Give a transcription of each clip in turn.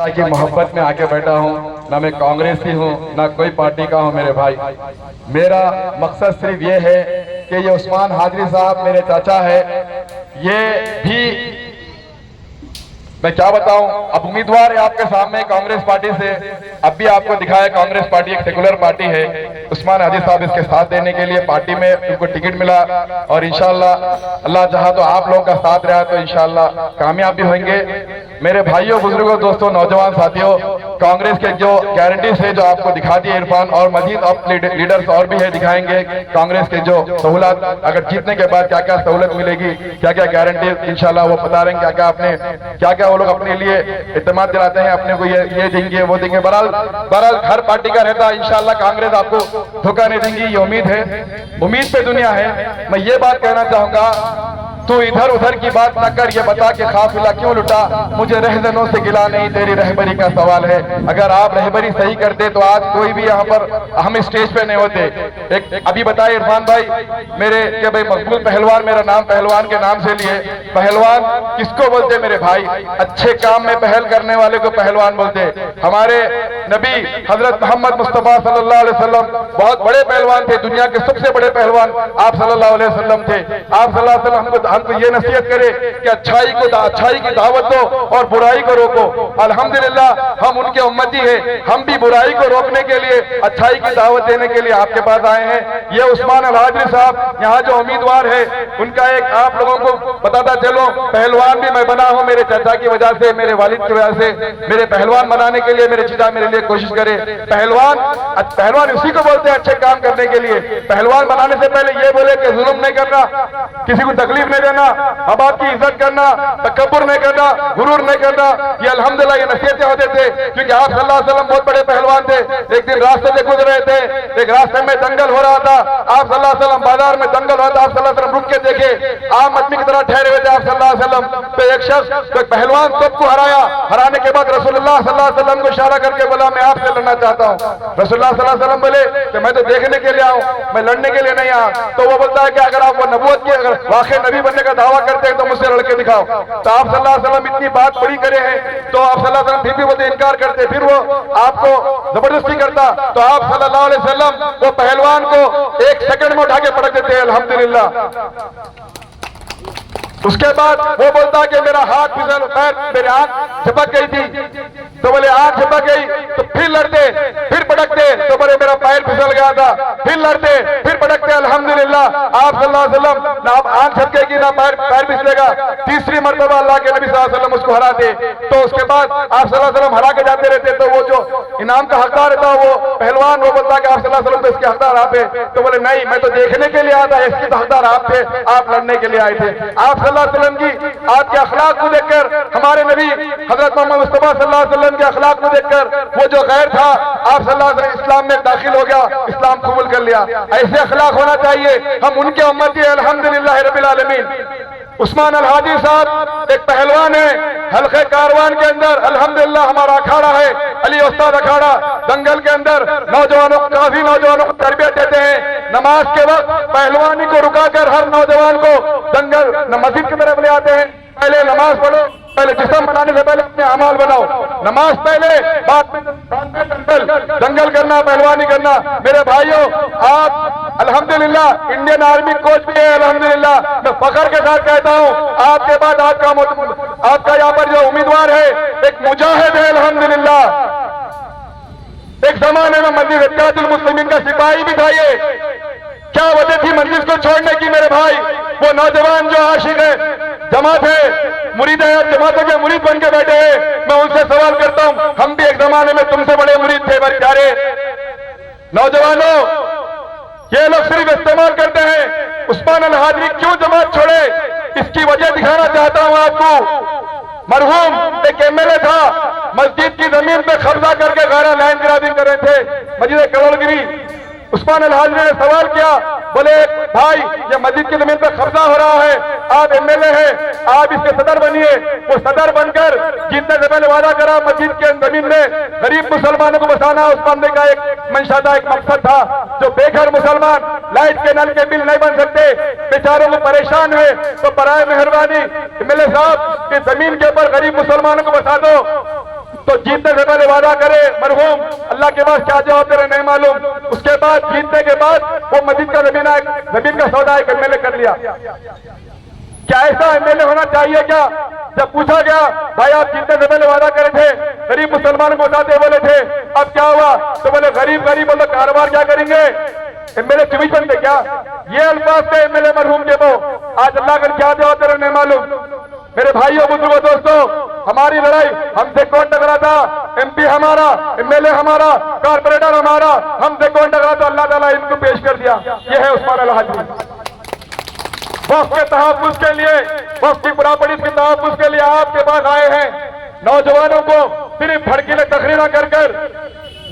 शाह की मोहब्बत में आके बैठा हूँ। ना मैं कांग्रेसी हूँ ना कोई पार्टी का हूँ मेरे भाई। मेरा मकसद सिर्फ ये है कि ये उस्मान हाजरी साहब मेरे चाचा है, ये भी मैं क्या बताऊं, अब उम्मीदवार है आपके सामने कांग्रेस पार्टी से। अब भी आपको दिखाया कांग्रेस पार्टी एक सेकुलर पार्टी है। उस्मान हाजी साहब इसके साथ देने के लिए पार्टी में उनको टिकट मिला और इंशाल्लाह अल्लाह चाहा तो आप लोगों का साथ रहा तो इंशाल्लाह कामयाब भी होंगे। मेरे भाइयों, बुजुर्गों, दोस्तों, नौजवान साथियों, कांग्रेस के जो गारंटीज है जो आपको दिखा दी इरफान, और मजीद अब लीडर्स और भी है दिखाएंगे कांग्रेस के जो सहूलत, अगर जीतने के बाद क्या क्या सहूलत मिलेगी, क्या क्या गारंटी इंशाल्लाह वो बता रहे हैं, क्या क्या वो लोग अपने लिए इत्तेमाद दिलाते हैं अपने को, ये देंगे वो देंगे। बहरहाल हर पार्टी का रहता है, इंशाल्लाह कांग्रेस आपको धोखा नहीं देंगी, ये उम्मीद है, उम्मीद पे दुनिया है। मैं ये बात कहना चाहूंगा, तू इधर उधर की बात न कर, ये बता के काफिला क्यों लुटा, मुझे रहजनों से गिला नहीं, तेरी रहबरी का सवाल है। अगर आप रहबरी सही करते तो आज कोई भी यहाँ पर हम स्टेज पे नहीं होते। एक अभी बताए इरफान भाई मेरे कि भाई मकबूल पहलवान, मेरा नाम पहलवान के नाम से लिए। पहलवान किसको बोलते मेरे भाई? अच्छे काम में पहल करने वाले को पहलवान बोलते। हमारे नबी हजरत मोहम्मद मुस्तफा सल्लल्लाहु अलैहि वसल्लम बहुत बड़े पहलवान थे, दुनिया के सबसे बड़े पहलवान आप सल्लल्लाहु अलैहि वसल्लम थे। आप सल्लल्लाहु अलैहि वसल्लम हमको ये नसीहत करे कि अच्छाई की दावत दो और बुराई को रोको। अल्हम्दुलिल्लाह हम उनके उम्मती हैं, हम भी बुराई को रोकने के लिए, अच्छाई की दावत देने के लिए आपके पास आए हैं। ये उस्मान अल हाजरी साहब यहाँ जो उम्मीदवार है, उनका एक आप लोगों को बताता चलो, पहलवान भी मैं बना हूँ मेरे चाचा की वजह से, मेरे वालिद की वजह से। मेरे पहलवान बनाने के लिए मेरे जीजा मेरे लिए कोशिश करे। पहलवान उसी को बोलते हैं अच्छे काम करने के लिए। पहलवान बनाने से पहले ये बोले कि जुल्म नहीं करना, किसी को तकलीफ नहीं देना, अब आपकी इज्जत करना, तकब्बुर नहीं करना, गुरूर नहीं करना। ये अल्हम्दुलिल्लाह ये नसीहतें होते थे, क्योंकि आप सल्लल्लाहु अलैहि वसल्लम बहुत बड़े पहलवान थे। एक दिन रास्ते से गुजर रहे थे, एक रास्ते में दंगल हो रहा था, आप सल्लल्लाहु अलैहि वसल्लम बाजार में दंगल हो रहा था, आप सल्लल्लाहु अलैहि वसल्लम रुक के देखे, आम आदमी की तरह ठहरे हुए थे आप सल्लल्लाहु अलैहि वसल्लम। तो एक शख्स तो पहलवान सबको हराने के बाद रसूलुल्लाह सल्लल्लाहु अलैहि वसल्लम को इशारा करके बोला मैं आपसे लड़ना चाहता हूँ। रसूलुल्लाह सल्लल्लाहु अलैहि वसल्लम बोले कि मैं तो देखने के लिए आऊँ, मैं लड़ने के लिए नहीं आया। तो वो बोलता है कि अगर आप वो नबूवत की, अगर वाकई नबी बनने का दावा करते हैं तो मुझसे लड़के दिखाओ। तो आप सल्लल्लाहु अलैहि वसल्लम इतनी बात बड़ी करे हैं, तो आप सल्लल्लाहु अलैहि वसल्लम फिर भी बोलते इनकार करते, फिर वो आपको जबरदस्ती करता। तो आप सल्लल्लाहु अलैहि वसल्लम वो पहलवान को एक सेकंड में उठा के पटक देते हैं अल्हम्दुलिल्लाह। उसके बाद वो बोलता कि मेरा हाथ फिसल, पैर, मेरी आंख झपक गई थी। तो बोले आंख झपक गई, तो फिर लड़ते, फिर पटकते, तो बोले मेरा पैर फिसल गया था, फिर लड़ते, फिर पटकते। अल्हम्दुलिल्लाह आप सल्लल्लाहु अलैहि वसल्लम ना आप आंख झपकेगी ना पैर फिसलेगा। तीसरी मर्तबा अल्लाह के नबी सल्लल्लाहु अलैहि वसल्लम उसको हराते। तो उसके बाद आप सल्लल्लाहु अलैहि वसल्लम हरा के जाते रहते। तो वो जो इनाम का हकदार था वो पहलवान, वो बोलता कि आप सल्लल्लाहु अलैहि वसल्लम तो इसके हकदार आप है। तो बोले नहीं, मैं तो देखने के लिए आया था, इसके तो हकदार आप थे, आप लड़ने के लिए आए थे। आप सल्लल्लाहु अलैहि वसल्लम की आपके अखलाक को देखकर, हमारे नबी हजरत मोहम्मद मुस्तफा सल्लल्लाहु अलैहि वसल्लम के अखलाक को देखकर, वो जो गैर था आप सल्लल्लाहु अलैहि वसल्लम इस्लाम में दाखिल हो गया, इस्लाम कबूल कर लिया। ऐसे अखलाक होना चाहिए, हम उनके उम्मती हैं अल्हम्दुलिल्लाह रब्बिल आलमीन। उस्मान अल हाजी साहब एक पहलवान है, हल्के कारवान के अंदर अल्हम्दुलिल्लाह हमारा अखाड़ा है, अली उस्ताद अखाड़ा। दंगल के अंदर नौजवानों, काफी नौजवानों को तरबियत देते हैं। नमाज के वक्त पहलवानी को रुकाकर हर नौजवान को दंगल मस्जिद की तरफ ले आते हैं। पहले नमाज पढ़ो, पहले जिस्म बनाने से पहले अपने अमाल बनाओ। नमाज पहले, बाद में दंगल करना, पहलवानी करना। मेरे भाइयों, आप अल्हम्दुलिल्लाह इंडियन आर्मी कोच भी है अल्हम्दुलिल्लाह। मैं फख्र के साथ कहता हूँ आपके बाद आपका यहाँ पर जो उम्मीदवार है एक मुजाहिद है अल्हम्दुलिल्लाह। एक जमाने में मस्जिद इत्तेहादुल मुस्लिमीन का सिपाही भी था। ये क्या वजह थी मस्जिद को छोड़ने की मेरे भाई? वो नौजवान जो आशिक है, जमात है, मुरीद है, जमातों के मुरीद बन के बैठे हैं। मैं उनसे सवाल करता हूं, हम भी एक जमाने में तुमसे बड़े मुरीद थे मेरे प्यारे नौजवानों। ये लोग सिर्फ इस्तेमाल करते हैं। उस्मान अल हाजरी क्यों जमात छोड़े, इसकी वजह दिखाना चाहता हूं आपको। मरहूम एक एमएलए था, मस्जिद की जमीन पे कब्जा करके गैर लैंड ग्राबिंग कर रहे थे, मस्जिद करोड़गिरी। उस्मान अल हाजरी ने सवाल किया, बोले भाई ये मस्जिद की जमीन पर कब्जा हो रहा है, आप एमएलए हैं, आप इसके सदर बनिए। वो सदर बनकर जीतने से पहले वादा करा मस्जिद के जमीन में गरीब मुसलमानों को बसाना उस बंदे का एक मंशा था, एक मकसद था। जो बेघर मुसलमान लाइट के नल के बिल नहीं बन सकते, बेचारों को परेशान है, तो बराए मेहरबानी एमएलए साहब की जमीन के ऊपर गरीब मुसलमानों को बसा दो। तो जीतने से पहले वादा करे मरहूम, अल्लाह के पास क्या जवाब तेरे नहीं मालूम। उसके बाद जीतने के बाद वो मस्जिद का जमीन का सौदा एक एमएलए कर लिया। क्या ऐसा एमएलए होना चाहिए क्या? जब पूछा गया भाई आप जीतने से पहले वादा करे थे, गरीब मुसलमानों को बताते बोले थे, अब क्या हुआ? तो बोले गरीब गरीब बोलो कारोबार क्या करेंगे? एमएलए चुभी बनते क्या? ये अल्फाज थे एमएलए मरहूम के वो। आज अल्लाह का क्या जवाब तेरे नहीं मालूम। मेरे भाइयों बुजुर्गों दोस्तों, हमारी लड़ाई हमसे कौन टकरा था? एमपी हमारा, एमएलए हमारा, कारपोरेटर हमारा, हमसे कौन टकरा था? अल्लाह ताला इनको पेश कर दिया। ये है उस्मान अल हाजी। वक्त के तहफ्फुज़ के लिए, वक्त की प्रॉपर्टीज के तहफ्फुज़ के लिए आपके पास आए हैं। नौजवानों को सिर्फ भड़कीले तकरीरें कर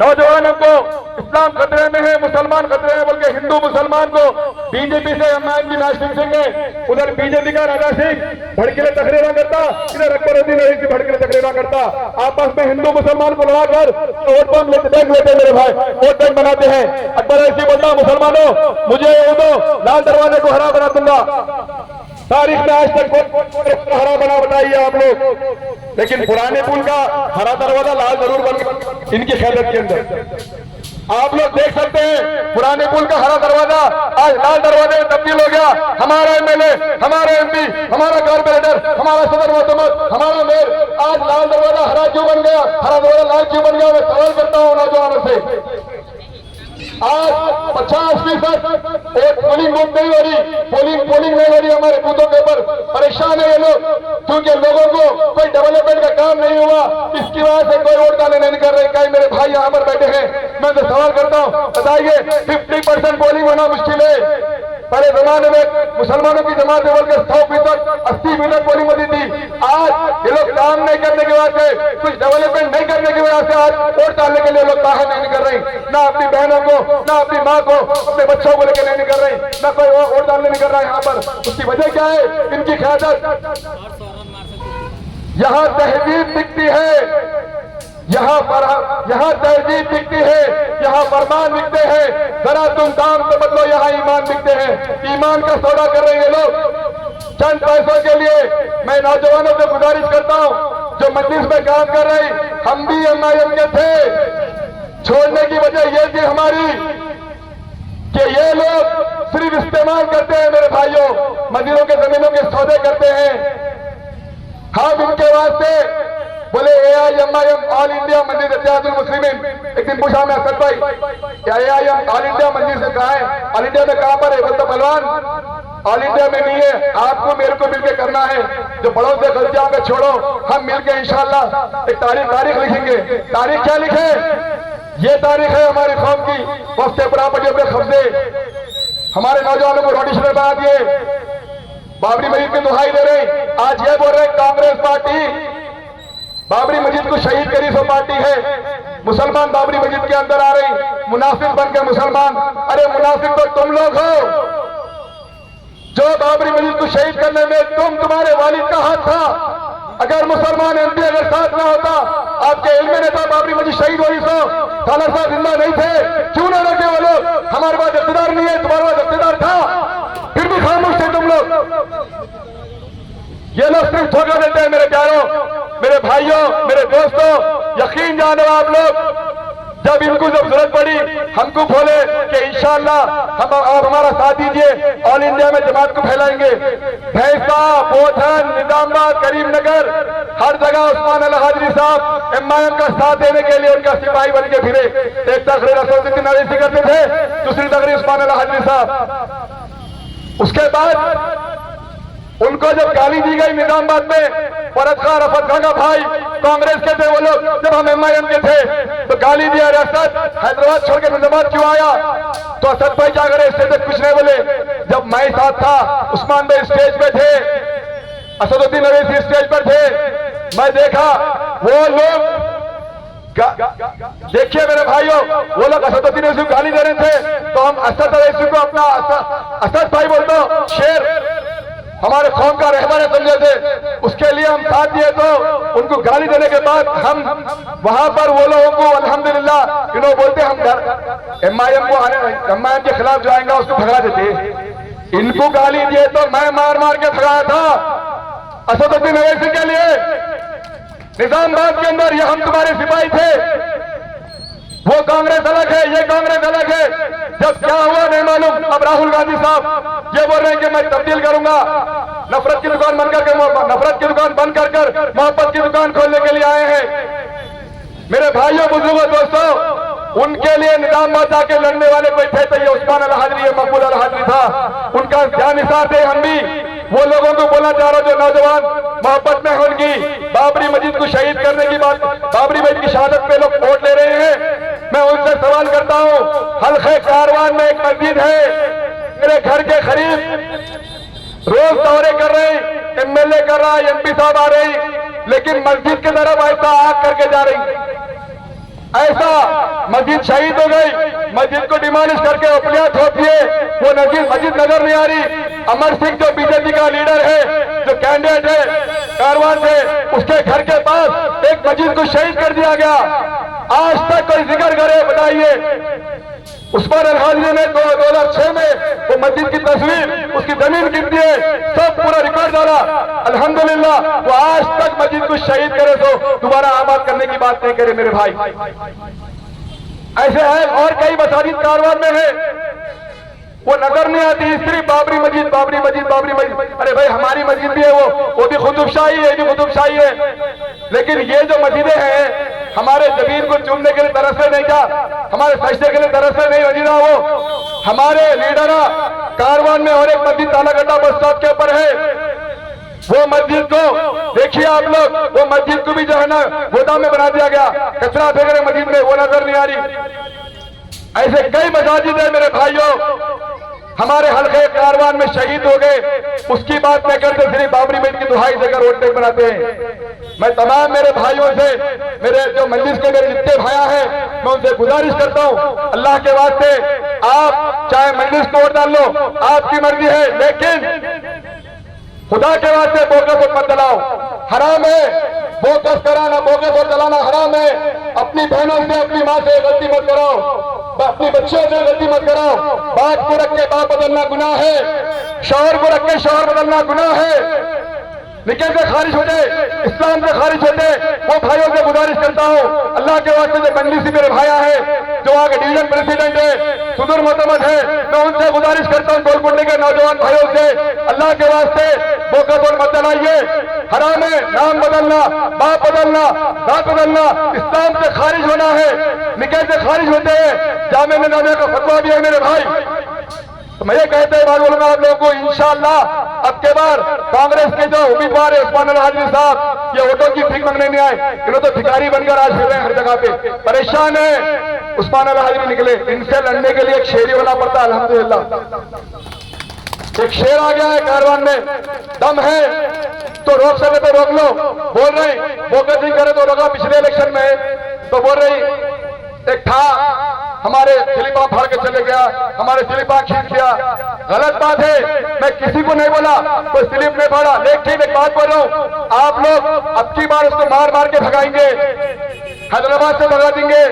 नौजवानों को इस्लाम खतरे में है, मुसलमान खतरे में, बल्कि हिंदू मुसलमान को बीजेपी से एमआईएम की नासिर सिंह है, उधर बीजेपी का राजा सिंह भड़कीले तकरीरें करता, इधर अकबरुद्दीन अजीज की भड़कीले तकरीरें करता। आपस में हिंदू मुसलमान को लड़ा कर वोट बैंक लेते मेरे भाई, वोट बैंक बनाते हैं। अकबर ऐसी बोलता मुसलमानों मुझे ये दो, लाल दरवाजे को हरा बना दूंगा। तारीख में आज तक हरा बना बताइए आप लोग, लेकिन पुराने पुल का हरा दरवाजा लाल जरूर बन गया इनकी क़यादत के अंदर। आप लोग देख सकते हैं पुराने पुल का हरा दरवाजा आज लाल दरवाजे में तब्दील हो गया। हमारा एमएलए, हमारा एमपी, हमारा कारपोरेटर, हमारा सदर मोहतमद, हमारा मेयर आज लाल दरवाजा हरा क्यों बन गया, हरा दरवाजा लाल क्यों बन गया? मैं सवाल करता हूँ नौजवानों से। आज 50% एक पोलिंग बूथ नहीं हो रही, पोलिंग नहीं हो रही हमारे बूथों के ऊपर। परेशान है ये लोग, क्योंकि लोगों को कोई डेवलपमेंट का काम नहीं हुआ, इसकी वजह से कोई वोट डालने नहीं कर रहे। कई मेरे भाई यहाँ पर बैठे हैं, मैं तो सवाल करता हूँ, बताइए 50% पोलिंग होना मुश्किल है। पहले जमाने में मुसलमानों की जमात बोलकर 100%, 80% पोलिंग होती थी। आज ये लोग काम नहीं करने की वजह से, कुछ डेवलपमेंट नहीं करने की वजह से आज वोट डालने के लिए लोग बाहर नहीं कर रहे, ना अपनी बहनों को, ना अपनी माँ को, अपने बच्चों को लेकर नहीं कर रहे, ना कोई वोट डालने नहीं कर रहा है यहाँ पर। उसकी वजह क्या है? इनकी क़यादत। यहाँ तहजीब दिखती है, यहाँ तहजीब दिखती है, यहाँ फरमान बिकते हैं। जरा तुम दाम तो बदलो, यहाँ ईमान बिकते हैं। ईमान का सौदा कर रहे हैं लोग चंद पैसों के लिए। मैं नौजवानों से गुजारिश करता हूँ जो मजलिस में काम कर रहे, हम भी एमआईएम के थे, छोड़ने की वजह यह थी हमारी कि ये लोग सिर्फ इस्तेमाल करते हैं मेरे भाइयों, मंदिरों के जमीनों के सौदे करते हैं। हम इनके वास्ते बोले एआईएमआईएम ऑल इंडिया मजलिस इत्तेहादुल मुस्लिमीन। एक दिन पूछा मैं असद भाई क्या एआईएम ऑल इंडिया मजलिस में कहा है? ऑल इंडिया में कहां पर है? बोलते पहलवान ऑल इंडिया में नहीं है, आपको मेरे को मिलकर करना है। जो बड़ों से गलतियां पे छोड़ो, हम मिलकर इंशाअल्लाह एक तारीख लिखेंगे। तारीख क्या लिखे? ये तारीख है हमारी कौम की, वक्त प्रॉपर्टियों पे कब्जे, हमारे नौजवानों को नोटिस बना दिए, बाबरी मस्जिद की दुहाई दे रहे। आज ये बोल रहे कांग्रेस पार्टी बाबरी मस्जिद को शहीद करी सो पार्टी है, मुसलमान बाबरी मस्जिद के अंदर आ रही, मुनाफिक बन के मुसलमान। अरे मुनाफिक तो तुम लोग हो जो बाबरी मस्जिद को शहीद करने में तुम्हारे वालिद का हाथ था। अगर मुसलमान एमपी अगर साथ ना होता, आपके इल्म में नेता बाबरी मस्जिद शहीद हुई सो थाना साहब जिंदा नहीं थे, क्यों ना रोके वो लोग? हमारे पास इख्तियार नहीं है, तुम्हारे पास इख्तियार था, फिर भी खामोश थे तुम लोग। ये लोग सिर्फ धोखा देते हैं मेरे प्यारों, मेरे भाइयों, मेरे दोस्तों। यकीन जानो आप लोग, जब इनको जब जरूरत पड़ी हमको बोले कि इंशाअल्लाह हम आप हमारा साथ दीजिए, ऑल इंडिया में जमात को फैलाएंगे। भैंसा, बोधन, निजामाबाद, करीमनगर, हर जगह उस्मान अल हाजरी साहब एमआईएम का साथ देने के लिए उनका सिपाही बन के फिरे। एक तकरीर असदुद्दीन अवैसी करते थे, दूसरी तकरीर उस्मान अल हाजरी साहब। उसके बाद उनको जब गाली दी गई निजामाबाद में, फरत खान रफत खान का भाई कांग्रेस के थे वो लोग, जब हम एमआईएम के थे तो गाली दिया, असद हैदराबाद छोड़ के निजामाबाद क्यों आया? तो असद भाई क्या करे, इससे तो कुछ नहीं बोले। जब मैं साथ था, उस्मान भाई स्टेज पे थे, असदुद्दीन अवैसी स्टेज पर थे, मैं देखा वो लोग देखिए मेरे भाइयों, वो लोग असदुद्दीन अवैसी को गाली दे रहे थे, तो हम असद अवैसी को अपना असद भाई बोलते हो, शेर हमारे कौम का रहबर समझे थे, उसके लिए हम साथ दिए। तो उनको गाली देने के बाद हम वहां पर वो लोगों को अल्हम्दुलिल्लाह इन्होंने बोलते हम एमआईएम के खिलाफ जो आएंगे उसको भगा देते। इनको गाली दिए तो मैं मार मार के भगाया था असदुद्दीन अवैसी के लिए। निजामाबाद के अंदर ये हम तुम्हारे सिपाही थे, वो कांग्रेस अलग है, ये कांग्रेस अलग है। जब क्या हुआ नहीं मालूम। अब राहुल गांधी साहब ये बोल रहे हैं कि मैं तब्दील करूंगा, नफरत की दुकान बंद करके नफरत की दुकान बंद कर मोहब्बत की दुकान खोलने के लिए आए हैं। मेरे भाइयों बुजुर्गों दोस्तों, उनके लिए निजामाबाद जाके लड़ने वाले कोई थे तो ये उस्मान अल हाजरी, ये मकबूल अल हाजरी था। उनका क्या निसार थे। हम भी वो लोगों को बोला जा रहा जो नौजवान मोहब्बत में उनकी बाबरी मस्जिद को शहीद करने की बात, बाबरी मस्जिद की शहादत पे लोग वोट ले रहे हैं। मैं उनसे सवाल करता हूं, हल्के कारवान में एक मस्जिद है, मेरे घर के करीब रोज दौरे कर रहे, एमएलए कर रहा, एमपी साहब आ रही, लेकिन मस्जिद की तरफ ऐसा आग करके जा रही। ऐसा मस्जिद शहीद हो गई, मस्जिद को डिमोलिश करके अपलिया थोप दिए, वो मस्जिद नजर नहीं आ रही। अमर सिंह जो बीजेपी का लीडर है, जो कैंडिडेट है कारवान से, उसके घर के पास एक मस्जिद को शहीद कर दिया गया। आज तक कोई जिक्र करे बताइए। उस्मान अल हाजरी ने 2006 में वो मस्जिद की तस्वीर, उसकी जमीन गिनती है, सब पूरा रिकॉर्ड डाला। अल्हम्दुलिल्लाह वो आज तक मस्जिद को शहीद करे तो दोबारा आबाद करने की बात नहीं करे। मेरे भाई ऐसे है और कई मसाजिद कारवान में है, वो नजर नहीं आती, सिर्फ बाबरी मस्जिद, बाबरी मस्जिद, बाबरी मस्जिद। अरे भाई हमारी मस्जिद भी है, वो भी कुतुबशाही है, ये भी कुतुबशाही है। लेकिन ये जो मस्जिदें हैं, हमारे जमीन को चूमने के लिए तरसे नहीं, क्या हमारे सजदे के लिए तरसे नहीं मस्जिदा। वो हमारे लीडर कारवान में और एक मस्जिद तालागड्डा बस स्टॉप के ऊपर है, वो मस्जिद को देखिए आप लोग, वो मस्जिद को भी जो है ना गोदाम में बना दिया गया, कचरा फेंक रहे मस्जिद में, वो नजर नहीं आ रही। ऐसे कई मसाजिद है मेरे भाइयों, हमारे हल्के कारवान में शहीद हो गए, उसकी बात नहीं करते, सिर्फ बाबरी मस्जिद की दुहाई देकर वोट बनाते हैं। मैं तमाम मेरे भाइयों से, मेरे जो मजलिस के मेरे जितने भाया हैं, मैं उनसे गुजारिश करता हूं, अल्लाह के वास्ते आप चाहे मजलिस को वोट डाल लो, आपकी मर्जी है, लेकिन खुदा के वास्ते बोगस वोट मत डलाओ, हराम है। बोगस कराना, बोगस वोट डलाना हराम है। अपनी बहनों से, अपनी माँ से गलती मत कराओ, अपनी बच्चों से गलती मत कराओ। बाप को रख के बाप बदलना गुनाह है, शौहर को रख के शौहर बदलना गुनाह है। निकाह से खारिज हो जाए, इस्लाम से खारिज हो जाए, वो भाइयों से गुजारिश करता हूँ, अल्लाह के वास्ते जो मंजलिसी मेरे भाया है, जो आगे डिवीजन प्रेसिडेंट है, सुदूर मोहतमद है, मैं उनसे गुजारिश करता हूँ, गोलकुंडे के नौजवान भाइयों से, अल्लाह के वास्ते बोगस वोट मत डलाइए। हराम है नाम बदलना, बाप बदलना, जात बदलना, इस्लाम से खारिज होना है, निकाह से खारिज होते हैं। जामे निजामिया का फतवा भी है मेरे भाई। तो मैं ये कहते हैं बात बोलूंगा आप लोगों को, इंशाअल्लाह अब के बार कांग्रेस के जो उम्मीदवार है उस्मान अल हाजरी साहब, ये वोटों की भीख मांगने नहीं आए, इन्होंने तो भिखारी बनकर आज फिर रहे हैं हर जगह पे, परेशान है। उस्मान अल हाजरी निकले, इनसे लड़ने के लिए एक शेर होना पड़ता है। अल्हम्दुलिल्लाह एक शेर आ गया है कारवान में, दम है तो रोक सके तो रोक लो, बोल रही बोगस नहीं करे तो रोका। पिछले इलेक्शन में तो बोल रही एक था, हमारे स्लिपा फाड़ के चले गया, हमारे स्लिपा खींच दिया, गलत बात है। मैं किसी को नहीं बोला, कोई स्लिप नहीं फाड़ा, लेकिन एक बात बोल रहा हूं, आप लोग अब की बार उसको मार मार के भगाएंगे, हैदराबाद से भगा देंगे।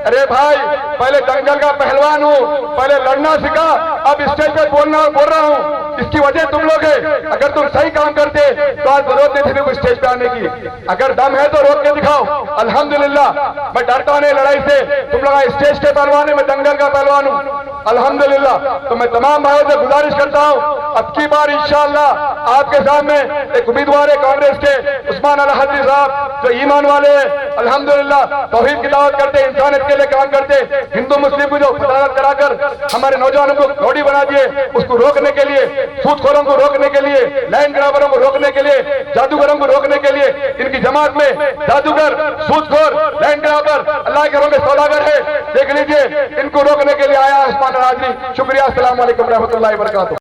अरे भाई पहले दंगल का पहलवान हूं, पहले लड़ना सीखा, अब स्टेज पे बोल रहा हूं, इसकी वजह तुम लोग है। अगर तुम सही काम करते तो आज जरूरत नहीं थी स्टेज पे आने की। अगर दम है तो रोक के दिखाओ। अल्हम्दुलिल्लाह मैं डरता नहीं लड़ाई से, तुम लोग स्टेज के पहलवान है, मैं दंगल का पहलवान हूं अल्हम्दुलिल्लाह। तो मैं तमाम भाइयों से गुजारिश करता हूं, अब की बार इंशाअल्लाह आपके सामने एक उम्मीदवार है कांग्रेस के, उस्मान अल हाजरी साहब, जो ईमान वाले हैं, अल्हम्दुलिल्लाह तौहीद की दावत करते, इंसानियत के लिए काम करते, हिंदू मुस्लिम को जो फसाद कराकर हमारे नौजवानों को घोड़ी बना दिए, उसको रोकने के लिए, सूदखोरों को रोकने के लिए, लैंड ग्राबरों को रोकने के लिए, जादूगरों को रोकने के लिए, इनकी जमात में जादूगर, सूदखोर, लैंड ग्राबर, अल्लाह के रोके सौदागर है, देख लीजिए, इनको रोकने के लिए आया उस्मान अल हाजरी। शुक्रिया, अस्सलाम वालेकुम रहमतुल्लाहि व बरकातुहू।